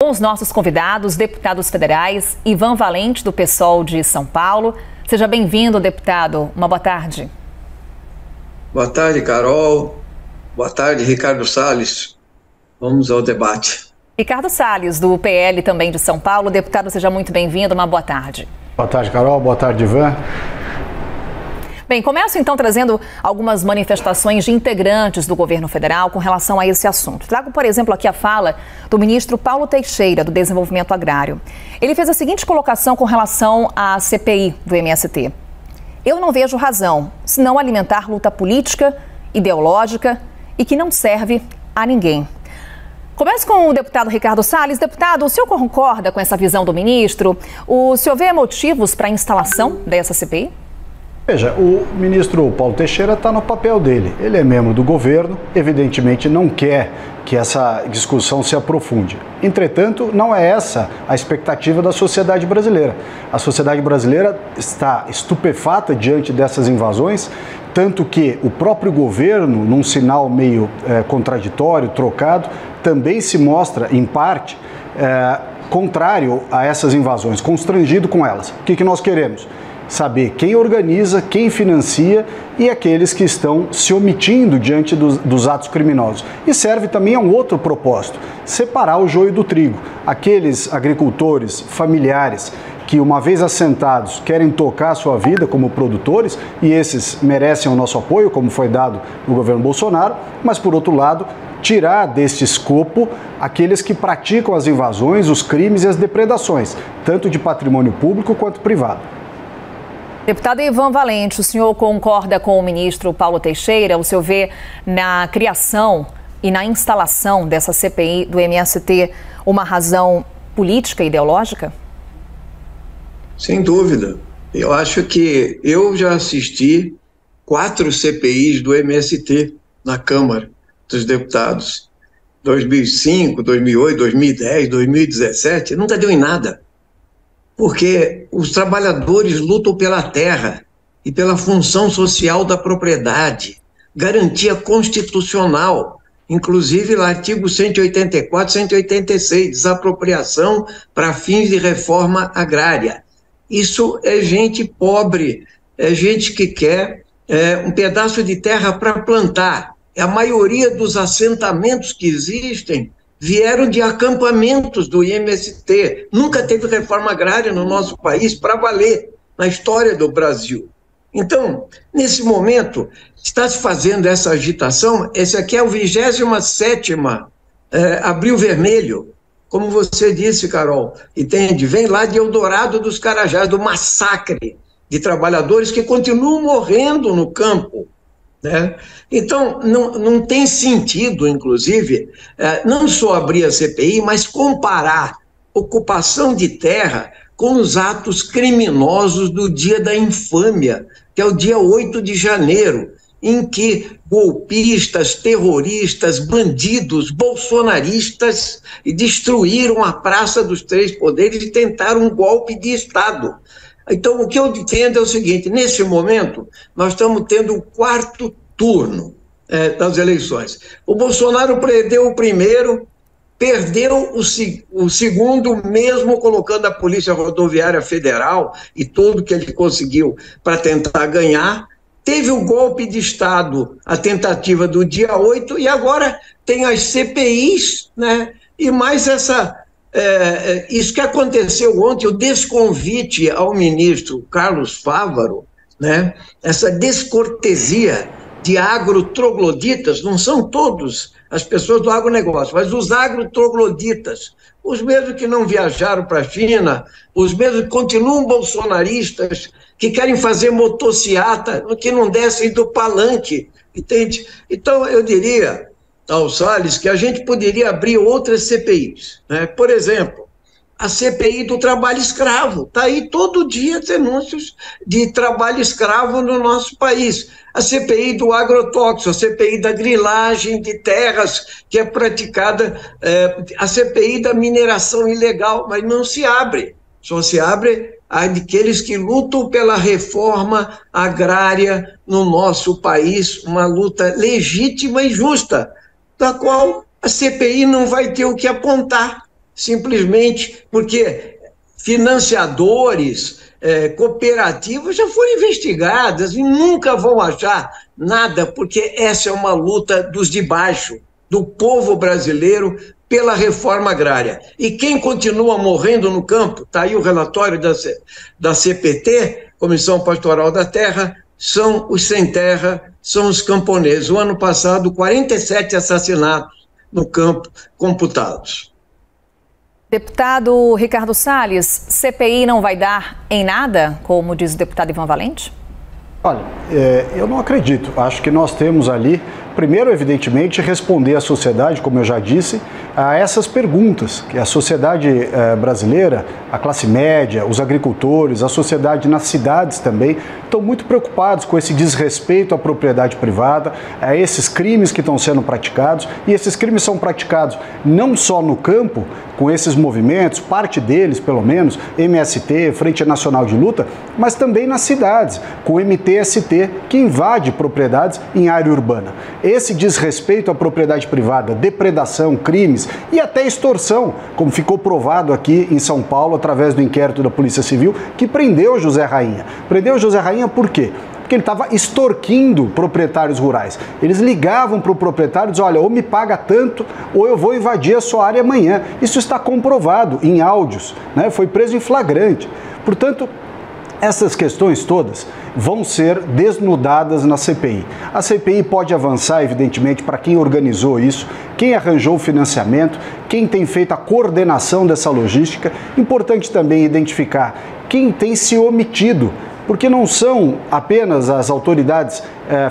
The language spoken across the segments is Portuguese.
com os nossos convidados, deputados federais, Ivan Valente, do PSOL de São Paulo. Seja bem-vindo, deputado. Uma boa tarde. Boa tarde, Carol. Boa tarde, Ricardo Salles. Vamos ao debate. Ricardo Salles, do PL também de São Paulo. Deputado, seja muito bem-vindo. Uma boa tarde. Boa tarde, Carol. Boa tarde, Ivan. Bem, começo então trazendo algumas manifestações de integrantes do governo federal com relação a esse assunto. Trago, por exemplo, aqui a fala do ministro Paulo Teixeira, do Desenvolvimento Agrário. Ele fez a seguinte colocação com relação à CPI do MST. Eu não vejo razão, senão alimentar luta política, ideológica e que não serve a ninguém. Começo com o deputado Ricardo Salles. Deputado, o senhor concorda com essa visão do ministro? O senhor vê motivos para a instalação dessa CPI? Veja, o ministro Paulo Teixeira está no papel dele. Ele é membro do governo, evidentemente não quer que essa discussão se aprofunde. Entretanto, não é essa a expectativa da sociedade brasileira. A sociedade brasileira está estupefata diante dessas invasões, tanto que o próprio governo, num sinal meio contraditório, trocado, também se mostra, em parte, contrário a essas invasões, constrangido com elas. O que nós queremos? Saber quem organiza, quem financia e aqueles que estão se omitindo diante dos atos criminosos. E serve também a um outro propósito, separar o joio do trigo. Aqueles agricultores familiares que, uma vez assentados, querem tocar a sua vida como produtores, e esses merecem o nosso apoio, como foi dado no governo Bolsonaro, mas, por outro lado, tirar deste escopo aqueles que praticam as invasões, os crimes e as depredações, tanto de patrimônio público quanto privado. Deputado Ivan Valente, o senhor concorda com o ministro Paulo Teixeira? O senhor vê na criação e na instalação dessa CPI do MST uma razão política e ideológica? Sem dúvida. Eu acho que eu já assisti 4 CPIs do MST na Câmara dos Deputados. 2005, 2008, 2010, 2017, nunca deu em nada. Porque os trabalhadores lutam pela terra e pela função social da propriedade, garantia constitucional, inclusive o artigo 184, 186, desapropriação para fins de reforma agrária. Isso é gente pobre, é gente que quer um pedaço de terra para plantar. A maioria dos assentamentos que existem vieram de acampamentos do MST. Nunca teve reforma agrária no nosso país para valer, na história do Brasil. Então, nesse momento, está se fazendo essa agitação. Esse aqui é o 27º Abril Vermelho, como você disse, Carol, entende? Vem lá de Eldorado dos Carajás, do massacre de trabalhadores que continuam morrendo no campo. Então, não tem sentido, inclusive, não só abrir a CPI, mas comparar ocupação de terra com os atos criminosos do dia da infâmia, que é o dia 8 de janeiro, em que golpistas, terroristas, bandidos, bolsonaristas destruíram a Praça dos Três Poderes e tentaram um golpe de Estado. Então, o que eu entendo é o seguinte: nesse momento, nós estamos tendo o 4º turno das eleições. O Bolsonaro perdeu o primeiro, perdeu o segundo, mesmo colocando a Polícia Rodoviária Federal e tudo que ele conseguiu para tentar ganhar. Teve o golpe de Estado, a tentativa do dia 8, e agora tem as CPIs, e mais isso que aconteceu ontem, o desconvite ao ministro Carlos Fávaro, essa descortesia de agrotrogloditas, não são todos as pessoas do agronegócio, mas os agrotrogloditas, os mesmos que não viajaram para a China, os mesmos que continuam bolsonaristas, que querem fazer motociata, que não descem do palanque, entende? Então, eu diria ao Salles que a gente poderia abrir outras CPIs, Por exemplo, a CPI do trabalho escravo. Está aí todo dia denúncias de trabalho escravo no nosso país. A CPI do agrotóxico, a CPI da grilagem de terras que é praticada, a CPI da mineração ilegal, mas não se abre. Só se abre aqueles que lutam pela reforma agrária no nosso país, uma luta legítima e justa, da qual a CPI não vai ter o que apontar. simplesmente porque financiadores, cooperativas já foram investigadas e nunca vão achar nada, porque essa é uma luta dos de baixo, do povo brasileiro, pela reforma agrária. E quem continua morrendo no campo, está aí o relatório da CPT, Comissão Pastoral da Terra, são os sem terra, são os camponeses. O ano passado, 47 assassinatos no campo computados. Deputado Ricardo Salles, CPI não vai dar em nada, como diz o deputado Ivan Valente? Olha, eu não acredito. Acho que nós temos ali, primeiro, evidentemente, responder à sociedade, como eu já disse, a essas perguntas, que a sociedade brasileira, a classe média, os agricultores, a sociedade nas cidades também, estão muito preocupados com esse desrespeito à propriedade privada, a esses crimes que estão sendo praticados, e esses crimes são praticados não só no campo, com esses movimentos, parte deles, pelo menos, MST, Frente Nacional de Luta, mas também nas cidades, com o MTST, que invade propriedades em área urbana. Esse desrespeito à propriedade privada, depredação, crimes e até extorsão, como ficou provado aqui em São Paulo, através do inquérito da Polícia Civil, que prendeu José Rainha. Prendeu José Rainha por quê? Porque ele estava extorquindo proprietários rurais. Eles ligavam para o proprietário e diziam, olha, ou me paga tanto, ou eu vou invadir a sua área amanhã. Isso está comprovado em áudios, né? Foi preso em flagrante. Portanto, essas questões todas vão ser desnudadas na CPI. A CPI pode avançar, evidentemente, para quem organizou isso, quem arranjou o financiamento, quem tem feito a coordenação dessa logística. Importante também identificar quem tem se omitido, porque não são apenas as autoridades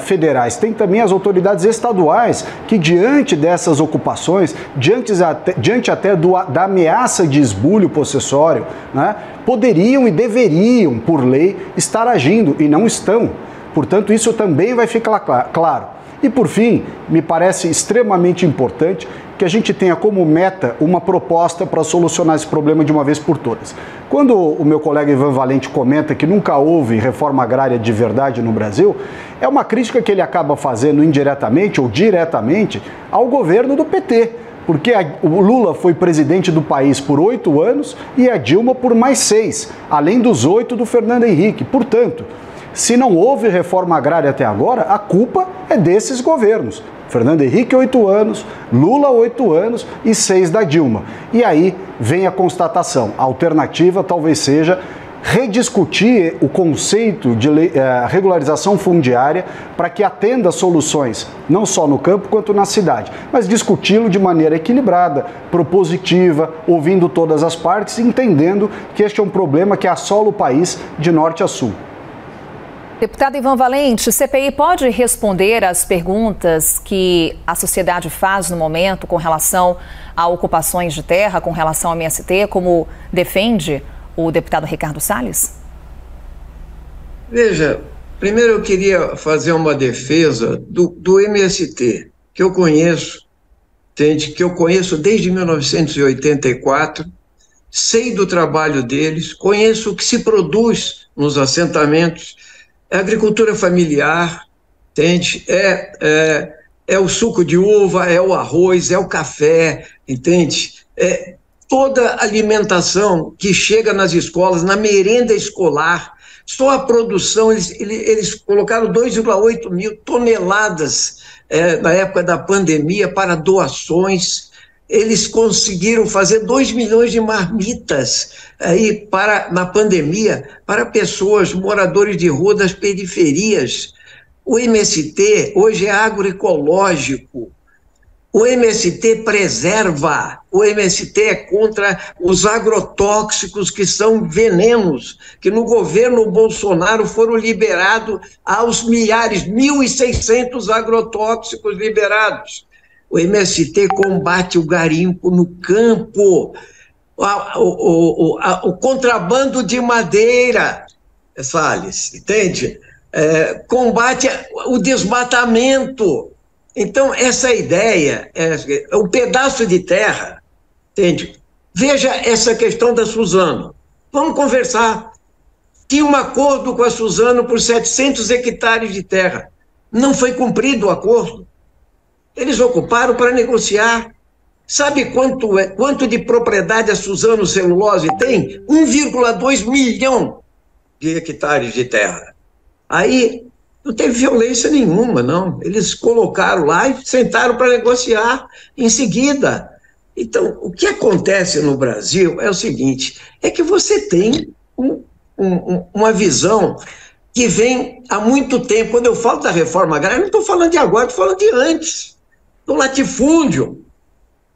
federais, tem também as autoridades estaduais que, diante dessas ocupações, diante até da ameaça de esbulho possessório, né, poderiam e deveriam, por lei, estar agindo e não estão. Portanto, isso também vai ficar claro. E, por fim, me parece extremamente importante que a gente tenha como meta uma proposta para solucionar esse problema de uma vez por todas. Quando o meu colega Ivan Valente comenta que nunca houve reforma agrária de verdade no Brasil, é uma crítica que ele acaba fazendo indiretamente ou diretamente ao governo do PT, porque o Lula foi presidente do país por 8 anos e a Dilma por mais 6, além dos 8 do Fernando Henrique. Portanto, se não houve reforma agrária até agora, a culpa é desses governos. Fernando Henrique, 8 anos, Lula, 8 anos e 6 da Dilma. E aí vem a constatação. A alternativa talvez seja rediscutir o conceito de regularização fundiária para que atenda soluções, não só no campo quanto na cidade, mas discuti-lo de maneira equilibrada, propositiva, ouvindo todas as partes, entendendo que este é um problema que assola o país de norte a sul. Deputado Ivan Valente, CPI pode responder às perguntas que a sociedade faz no momento com relação a ocupações de terra, com relação ao MST, como defende o deputado Ricardo Salles? Veja, primeiro eu queria fazer uma defesa do MST, que eu conheço, entende? Que eu conheço desde 1984, sei do trabalho deles, conheço o que se produz nos assentamentos. É agricultura familiar, entende? É o suco de uva, é o arroz, é o café, entende? É toda alimentação que chega nas escolas, na merenda escolar, só a produção, eles colocaram 2,8 mil toneladas na época da pandemia para doações. Eles conseguiram fazer 2 milhões de marmitas aí na pandemia para pessoas, moradores de rua das periferias. O MST hoje é agroecológico. O MST preserva, o MST é contra os agrotóxicos que são venenos, que no governo Bolsonaro foram liberados aos milhares, 1.600 agrotóxicos liberados. O MST combate o garimpo no campo, o contrabando de madeira, Salles, entende? Combate o desmatamento. Então, essa ideia, um pedaço de terra, entende? Veja essa questão da Suzano. Vamos conversar. Tinha um acordo com a Suzano por 700 hectares de terra. Não foi cumprido o acordo. Eles ocuparam para negociar. Sabe quanto de propriedade a Suzano Celulose tem? 1,2 milhão de hectares de terra. Aí não teve violência nenhuma, não. Eles colocaram lá e sentaram para negociar em seguida. Então, o que acontece no Brasil é o seguinte, é que você tem uma visão que vem há muito tempo. Quando eu falo da reforma agrária, não estou falando de agora, estou falando de antes, do latifúndio.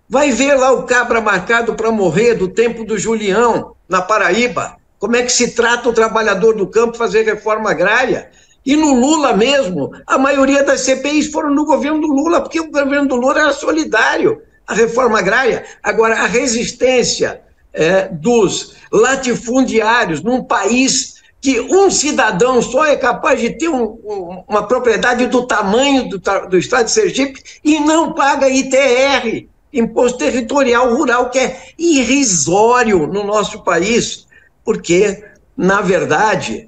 Vai ver lá o cabra marcado para morrer do tempo do Julião, na Paraíba. Como é que se trata o trabalhador do campo fazer reforma agrária? E no Lula mesmo, a maioria das CPIs foram no governo do Lula, porque o governo do Lula era solidário à reforma agrária. Agora, a resistência dos latifundiários num país que um cidadão só é capaz de ter uma propriedade do tamanho do estado de Sergipe e não paga ITR, Imposto Territorial Rural, que é irrisório no nosso país, porque, na verdade,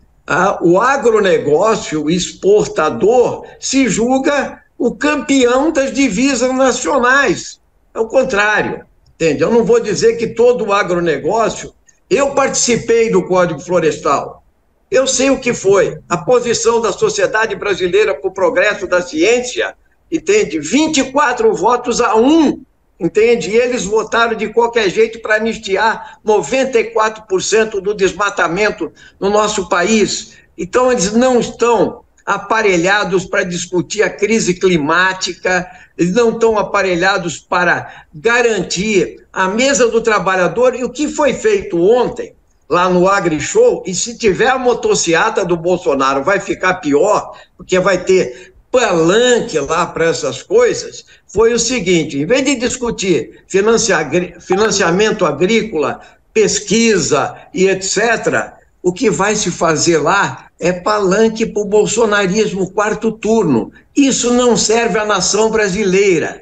o agronegócio exportador se julga o campeão das divisas nacionais. É o contrário, entende? Eu não vou dizer que todo o agronegócio... Eu participei do Código Florestal. Eu sei o que foi a posição da sociedade brasileira para o progresso da ciência, entende? 24 votos a 1, entende? E eles votaram de qualquer jeito para anistiar 94% do desmatamento no nosso país. Então, eles não estão aparelhados para discutir a crise climática, eles não estão aparelhados para garantir a mesa do trabalhador. E o que foi feito ontem, lá no AgriShow, e se tiver a motociata do Bolsonaro, vai ficar pior, porque vai ter palanque lá para essas coisas, foi o seguinte: em vez de discutir financiamento agrícola, pesquisa e etc., o que vai se fazer lá é palanque para o bolsonarismo quarto turno. Isso não serve à nação brasileira,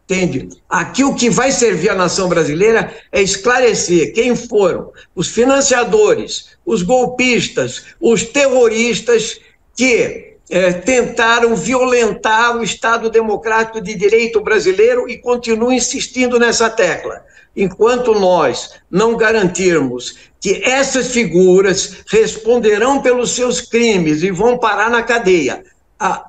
entende? Aqui o que vai servir à nação brasileira é esclarecer quem foram os financiadores, os golpistas, os terroristas que tentaram violentar o Estado Democrático de Direito brasileiro e continuam insistindo nessa tecla. Enquanto nós não garantirmos que essas figuras responderão pelos seus crimes e vão parar na cadeia,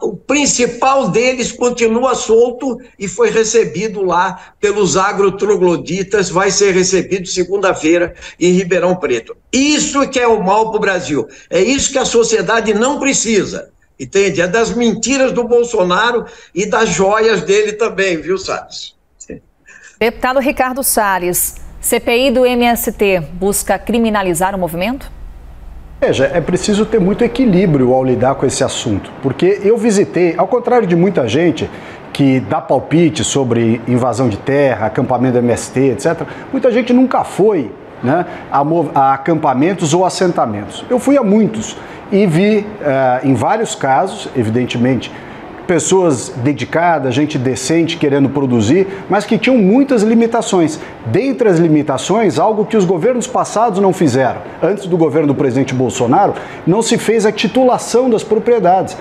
o principal deles continua solto e foi recebido lá pelos agrotrogloditas, vai ser recebido segunda-feira em Ribeirão Preto. Isso que é o mal para o Brasil, é isso que a sociedade não precisa, entende? É das mentiras do Bolsonaro e das joias dele também, viu, Salles? Deputado Ricardo Salles, CPI do MST busca criminalizar o movimento? Veja, é preciso ter muito equilíbrio ao lidar com esse assunto, porque eu visitei, ao contrário de muita gente que dá palpite sobre invasão de terra, acampamento do MST, etc., muita gente nunca foi, né, a acampamentos ou assentamentos. Eu fui a muitos e vi, em vários casos, evidentemente, pessoas dedicadas, gente decente querendo produzir, mas que tinham muitas limitações. Dentre as limitações, algo que os governos passados não fizeram. Antes do governo do presidente Bolsonaro, não se fez a titulação das propriedades.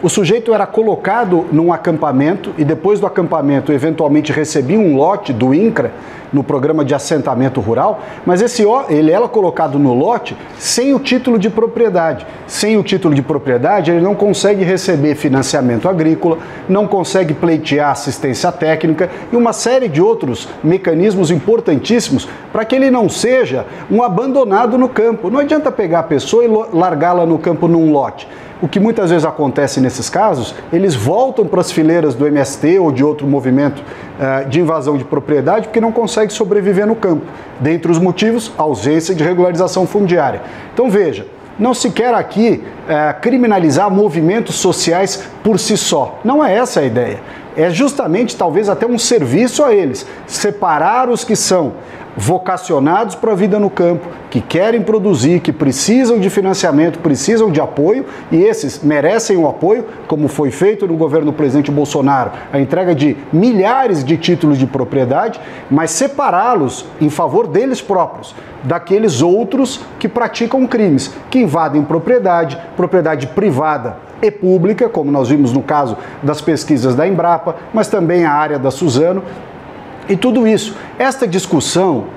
O sujeito era colocado num acampamento e depois do acampamento eventualmente recebia um lote do INCRA no programa de assentamento rural, mas ele era colocado no lote sem o título de propriedade. Sem o título de propriedade, ele não consegue receber financiamento agrícola, não consegue pleitear assistência técnica e uma série de outros mecanismos importantíssimos para que ele não seja um abandonado no campo. Não adianta pegar a pessoa e largá-la no campo num lote. O que muitas vezes acontece nesses casos, eles voltam para as fileiras do MST ou de outro movimento de invasão de propriedade porque não conseguem sobreviver no campo. Dentre os motivos, a ausência de regularização fundiária. Então veja, não se quer aqui criminalizar movimentos sociais por si só. Não é essa a ideia. É justamente, talvez, até um serviço a eles. Separar os que são vocacionados para a vida no campo, que querem produzir, que precisam de financiamento, precisam de apoio, e esses merecem o apoio, como foi feito no governo do presidente Bolsonaro, a entrega de milhares de títulos de propriedade, mas separá-los em favor deles próprios, daqueles outros que praticam crimes, que invadem propriedade privada e pública, como nós vimos no caso das pesquisas da Embrapa, mas também a área da Suzano, E tudo isso, esta discussão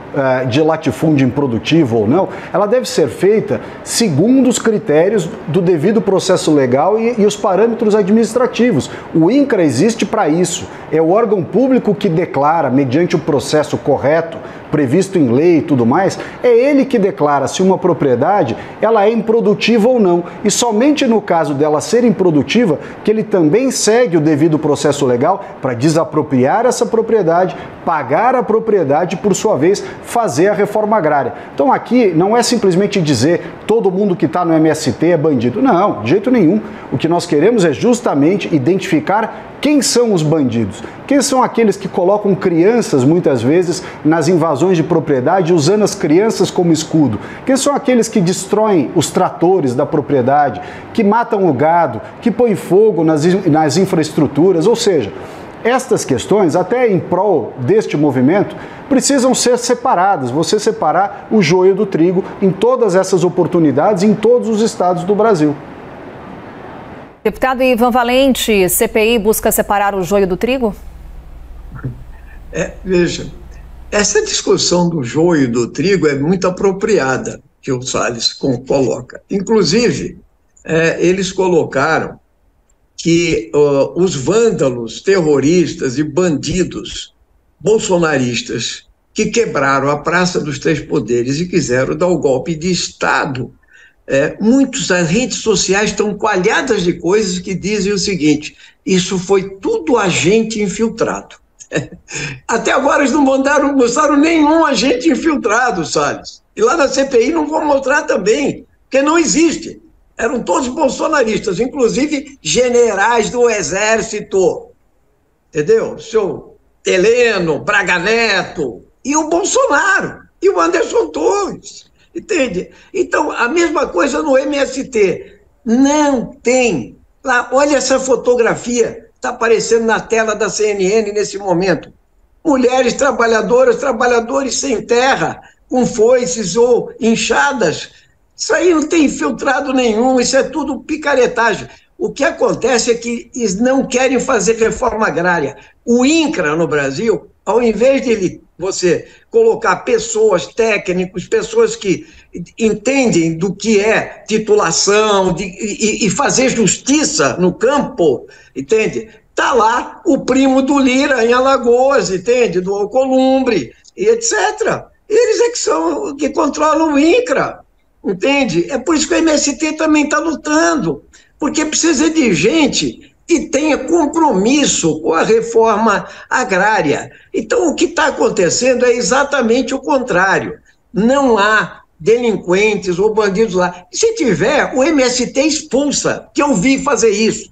de latifúndio improdutivo ou não, ela deve ser feita segundo os critérios do devido processo legal e os parâmetros administrativos. O INCRA existe para isso. É o órgão público que declara, mediante o processo correto, previsto em lei e tudo mais, é ele que declara se uma propriedade ela é improdutiva ou não. E somente no caso dela ser improdutiva, que ele também segue o devido processo legal para desapropriar essa propriedade, pagar a propriedade e, por sua vez, fazer a reforma agrária. Então aqui não é simplesmente dizer todo mundo que está no MST é bandido. Não, de jeito nenhum. O que nós queremos é justamente identificar quem são os bandidos? Quem são aqueles que colocam crianças, muitas vezes, nas invasões de propriedade, usando as crianças como escudo? Quem são aqueles que destroem os tratores da propriedade, que matam o gado, que põem fogo nas infraestruturas? Ou seja, estas questões, até em prol deste movimento, precisam ser separadas. Você separar o joio do trigo em todas essas oportunidades, em todos os estados do Brasil. Deputado Ivan Valente, CPI busca separar o joio do trigo? Veja, essa discussão do joio e do trigo é muito apropriada, que o Salles coloca. Inclusive, eles colocaram que os vândalos, terroristas e bandidos bolsonaristas que quebraram a Praça dos Três Poderes e quiseram dar o golpe de Estado, as redes sociais estão coalhadas de coisas que dizem o seguinte: isso foi tudo agente infiltrado. Até agora eles não mostraram nenhum agente infiltrado, Salles. E lá na CPI não vão mostrar também, porque não existe. Eram todos bolsonaristas, inclusive generais do Exército. Entendeu? O senhor Heleno, Braga Neto, e o Bolsonaro, e o Anderson Torres. Entende? Então, a mesma coisa no MST. Não tem. Lá, olha essa fotografia, está aparecendo na tela da CNN nesse momento. Mulheres trabalhadoras, trabalhadores sem terra, com foices ou enxadas. Isso aí não tem infiltrado nenhum, isso é tudo picaretagem. O que acontece é que eles não querem fazer reforma agrária. O INCRA no Brasil, ao invés de você colocar pessoas, técnicos, pessoas que entendem do que é titulação e fazer justiça no campo, entende? Está lá o primo do Lira em Alagoas, entende? Do Alcolumbre, e etc. Eles é que controlam o INCRA, entende? É por isso que o MST também está lutando, porque precisa de gente que tenha compromisso com a reforma agrária. Então, o que está acontecendo é exatamente o contrário. Não há delinquentes ou bandidos lá. E se tiver, o MST expulsa, que eu vi fazer isso.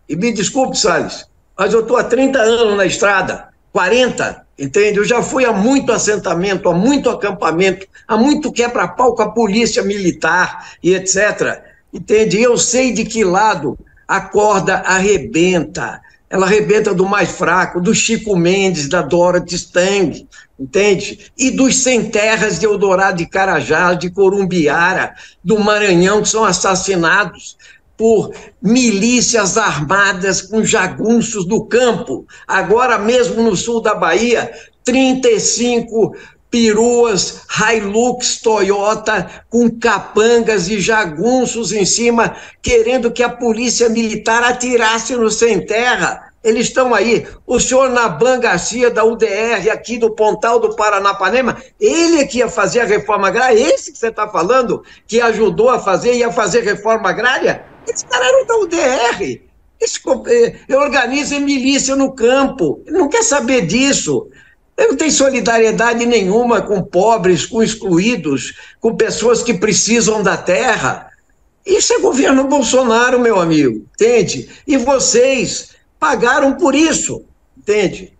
E me desculpe, Salles, mas eu estou há 30 anos na estrada, 40, entende? Eu já fui a muito assentamento, a muito acampamento, a muito quebra-pau com a polícia militar e etc. Entende? E eu sei de que lado a corda arrebenta. Ela arrebenta do mais fraco, do Chico Mendes, da Dorothy Stang, entende? E dos sem terras de Eldorado de Carajás, de Corumbiara, do Maranhão, que são assassinados por milícias armadas com jagunços do campo. Agora mesmo no sul da Bahia, 35 peruas Hilux Toyota com capangas e jagunços em cima, querendo que a polícia militar atirasse no sem terra. Eles estão aí. O senhor Naban Garcia, da UDR, aqui do Pontal do Paranapanema, ele é que ia fazer a reforma agrária, esse que você está falando, que ajudou a fazer, ia fazer reforma agrária? Esse cara era da UDR. Ele organiza milícia no campo, ele não quer saber disso. Ele não tem solidariedade nenhuma com pobres, com excluídos, com pessoas que precisam da terra. Isso é governo Bolsonaro, meu amigo, entende? E vocês pagaram por isso, entende?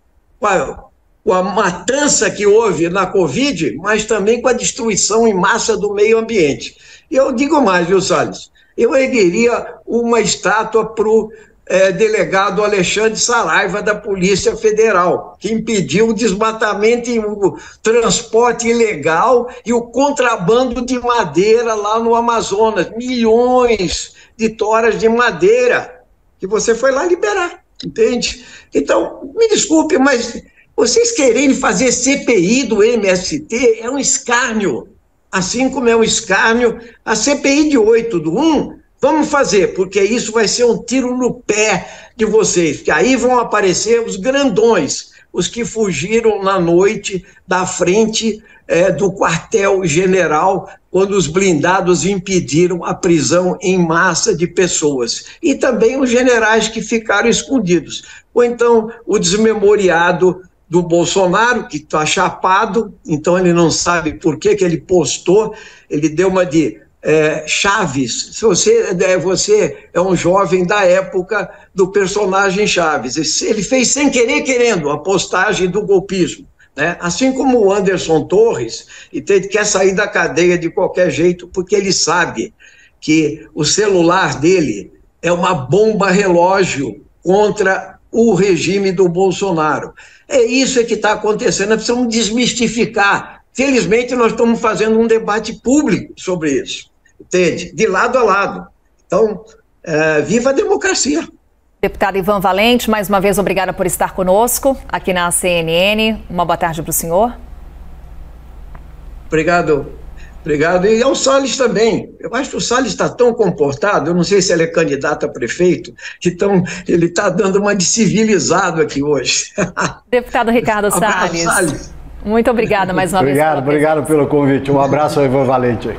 Com a matança que houve na Covid, mas também com a destruição em massa do meio ambiente. E eu digo mais, viu, Salles? Eu ergueria uma estátua para o delegado Alexandre Saraiva, da Polícia Federal, que impediu o desmatamento e o transporte ilegal e o contrabando de madeira lá no Amazonas. Milhões de toras de madeira que você foi lá liberar, entende? Então, me desculpe, mas Vocês quererem fazer CPI do MST é um escárnio, assim como é um escárnio a CPI de 8/1. Vamos fazer, porque isso vai ser um tiro no pé de vocês, porque aí vão aparecer os grandões, os que fugiram na noite da frente do quartel-general, quando os blindados impediram a prisão em massa de pessoas. E também os generais que ficaram escondidos. Ou então o desmemoriado do Bolsonaro, que está chapado, então ele não sabe por que ele postou, ele deu uma de Chaves. Você é um jovem da época do personagem Chaves. Ele fez sem querer, querendo, a postagem do golpismo, né? Assim como o Anderson Torres, e quer sair da cadeia de qualquer jeito, porque ele sabe que o celular dele é uma bomba relógio contra o regime do Bolsonaro. É isso que está acontecendo, nós precisamos desmistificar. Felizmente, nós estamos fazendo um debate público sobre isso, entende? De lado a lado. Então, viva a democracia. Deputado Ivan Valente, mais uma vez, obrigada por estar conosco aqui na CNN. Uma boa tarde para o senhor. Obrigado. Obrigado. E ao Salles também. Eu acho que o Salles está tão comportado, eu não sei se ele é candidato a prefeito, então ele está dando uma de civilizado aqui hoje. Deputado Ricardo Salles. Muito obrigada mais uma vez. Obrigado pelo convite. Um abraço ao Ivan Valente.